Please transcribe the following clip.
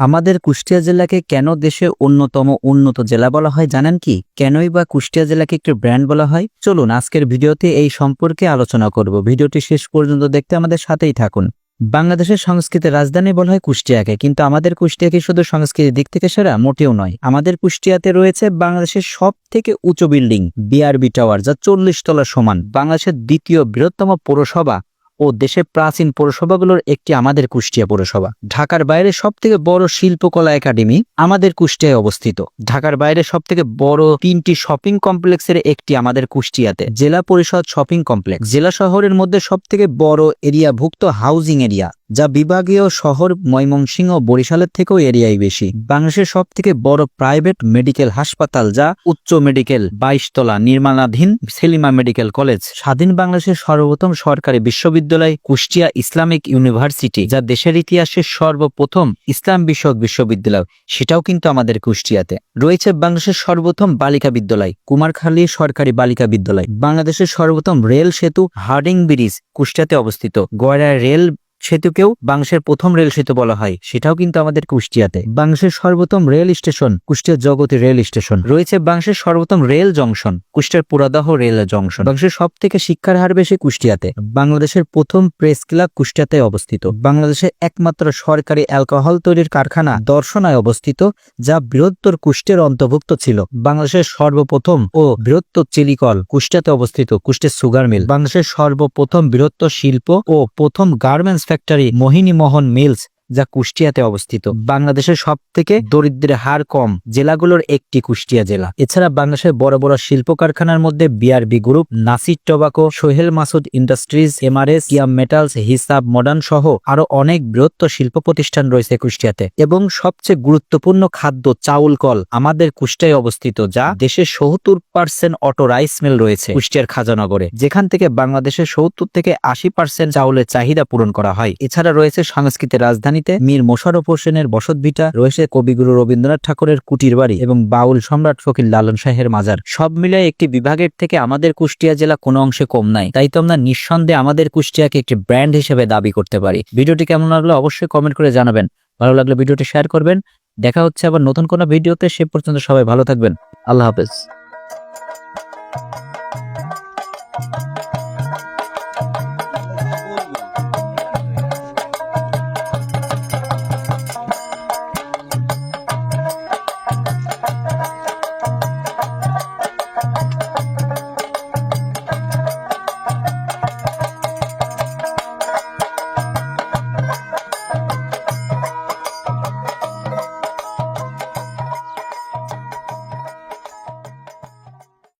আমাদের কুষ্টিয়া জেলাকে কেন দেশে অন্যতম উন্নত জেলা বলা হয় জানেন কি? কেনই বা কুষ্টিয়া জেলাকে একটি ব্র্যান্ড বলা হয়? চলুন আজকের ভিডিওতে এই সম্পর্কে আলোচনা করব। ভিডিওটি শেষ পর্যন্ত দেখতে আমাদের সাথেই থাকুন। বাংলাদেশের সংস্কৃতির রাজধানী বলা হয় কুষ্টিয়াকে, কিন্তু আমাদের কুষ্টিয়াকে শুধু সংস্কৃতির দিক থেকে সেরা মোটেও নয়। আমাদের কুষ্টিয়াতে রয়েছে বাংলাদেশের সব থেকে উঁচু বিল্ডিং বিআরবি টাওয়ার, যা 40 তলা সমান। বাংলাদেশের দ্বিতীয় বৃহত্তম পৌরসভা ও দেশের প্রাচীন পৌরসভাগুলোর একটি আমাদের কুষ্টিয়া পৌরসভা। ঢাকার বাইরে সব থেকে বড় শিল্পকলা একাডেমি আমাদের কুষ্টিয়ায় অবস্থিত। ঢাকার বাইরে সব থেকে বড় 3টি শপিং কমপ্লেক্সের একটি আমাদের কুষ্টিয়াতে। জেলা পরিষদ শপিং কমপ্লেক্স জেলা শহরের মধ্যে সব থেকে বড় এরিয়াভুক্ত হাউজিং এরিয়া, যা বিভাগীয় শহর ময়মনসিংহ ও বরিশালের থেকেও এরিয়াই বেশি। বাংলাদেশের সব থেকে বড় প্রাইভেট মেডিকেল হাসপাতাল, যা উচ্চ মেডিকেল 22 তলা নির্মাণাধীন সেলিমা মেডিকেল কলেজ। স্বাধীন বাংলাদেশের সর্বপ্রথম সরকারি বিশ্ববিদ্যালয় কুষ্টিয়া ইসলামিক ইউনিভার্সিটি, যা দেশের ইতিহাসে সর্বপ্রথম ইসলাম বিষয়ক বিশ্ববিদ্যালয়, সেটাও কিন্তু আমাদের কুষ্টিয়াতে রয়েছে। বাংলাদেশের সর্বপ্রথম বালিকা বিদ্যালয় কুমারখালী সরকারি বালিকা বিদ্যালয়। বাংলাদেশের সর্বপ্রথম রেল সেতু হার্ডিং ব্রিজ কুষ্টিয়াতে অবস্থিত। গয়রা রেল সেতুকেও বাংলাদেশের প্রথম রেল সেতু বলা হয়, সেটাও কিন্তু আমাদের কুষ্টিয়াতে। বাংলাদেশের সর্বপ্রথম rail station Kushtia Jagati rail station রয়েছে। বাংলাদেশের সর্বপ্রথম রেল জংশন কুষ্টিয়ার পুরাদহ রেল জংশন। বাংলাদেশের সব থেকে শিক্ষার হার বেশি কুষ্টিয়াতে। বাংলাদেশের প্রথম প্রেস ক্লাব কুষ্টিয়াতে অবস্থিত। বাংলাদেশের একমাত্র সরকারি অ্যালকোহল তৈরির কারখানা দর্শনায় অবস্থিত, যা বৃহত্তর কুষ্টিয়ার অন্তর্ভুক্ত ছিল। বাংলাদেশের সর্বপ্রথম ও বৃহত্তর চিলিকল কুষ্টিয়াতে অবস্থিত, কুষ্টিয়া সুগার মিল। বাংলাদেশের সর্বপ্রথম বৃহত্তর শিল্প ও প্রথম garments factory Mohini Mohan mills, যা কুষ্টিয়াতে অবস্থিত। বাংলাদেশের সব থেকে দরিদ্রের হার কম জেলাগুলোর একটি কুষ্টিয়া জেলা। এছাড়া বাংলাদেশের বড় বড় শিল্প কারখানার মধ্যে BRB group, Nasir tobacco, Sohel Masud industries, Mrs, কিয়াম মেটালস, হিসাব মডার্ন সহ আরো অনেক বৃহত্তর শিল্প প্রতিষ্ঠান রয়েছে কুষ্টিয়াতে। এবং সবচেয়ে গুরুত্বপূর্ণ খাদ্য চাউল কল আমাদের কুষ্টিয়ায় অবস্থিত, যা দেশের 70% অটো রাইস মিল রয়েছে কুষ্টিয়ার খাজানগরে, যেখান থেকে বাংলাদেশের 70 থেকে 80% চাউলের চাহিদা পূরণ করা হয়। এছাড়া রয়েছে সংস্কৃতির রাজধানী মীর মোশাররফ হোসেনের বসতভিটা, রয়েছে কবিগুরু রবীন্দ্রনাথ ঠাকুরের কুটির বাড়ি এবং বাউল সম্রাট ফকির লালন শাহের মাজার। সব মিলিয়ে একটি বিভাগের থেকে আমাদের কুষ্টিয়া জেলা কোনো অংশে কম নাই। তাই তো আমরা নিঃসন্দেহে আমাদের কুষ্টিয়াকে একটি ব্র্যান্ড হিসেবে দাবি করতে পারি। ভিডিওটি কেমন লাগলো অবশ্যই কমেন্ট করে জানাবেন। ভালো লাগলে ভিডিওটি শেয়ার করবেন। দেখা হচ্ছে আবার নতুন কোনো ভিডিওতে। সে পর্যন্ত সবাই ভালো থাকবেন। আল্লাহ হাফেজ।